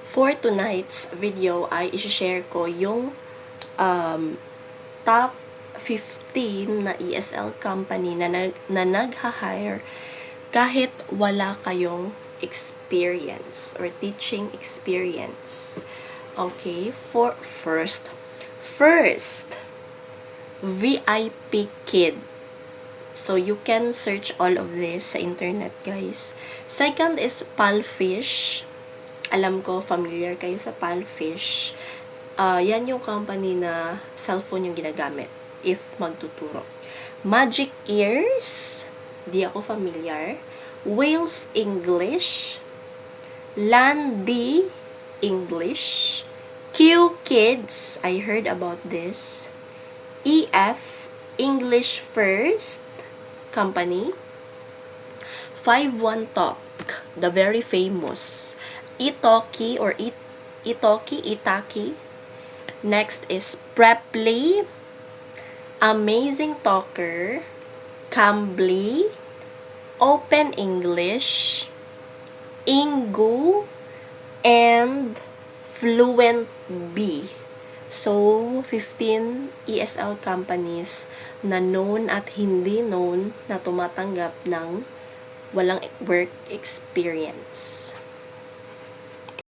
For tonight's video ay i-share ko yung top 15 na ESL company na nag-hire kahit wala kayong experience or teaching experience. Okay, for first, VIP Kid. So, you can search all of this sa internet, guys. Second is Palfish. Alam ko, familiar kayo sa Palfish. Yan yung company na cellphone yung ginagamit if magtuturo. Magic Ears. Di ako familiar. Wales English. Landy English. Q Kids. I heard about this. EF English First Company. 51 Talk, the very famous Italki or Itaki. Next is Preply, Amazing Talker, Cambly, Open English, Ingu, and Fluent B. So, 15 ESL companies na known at hindi known na tumatanggap ng walang work experience.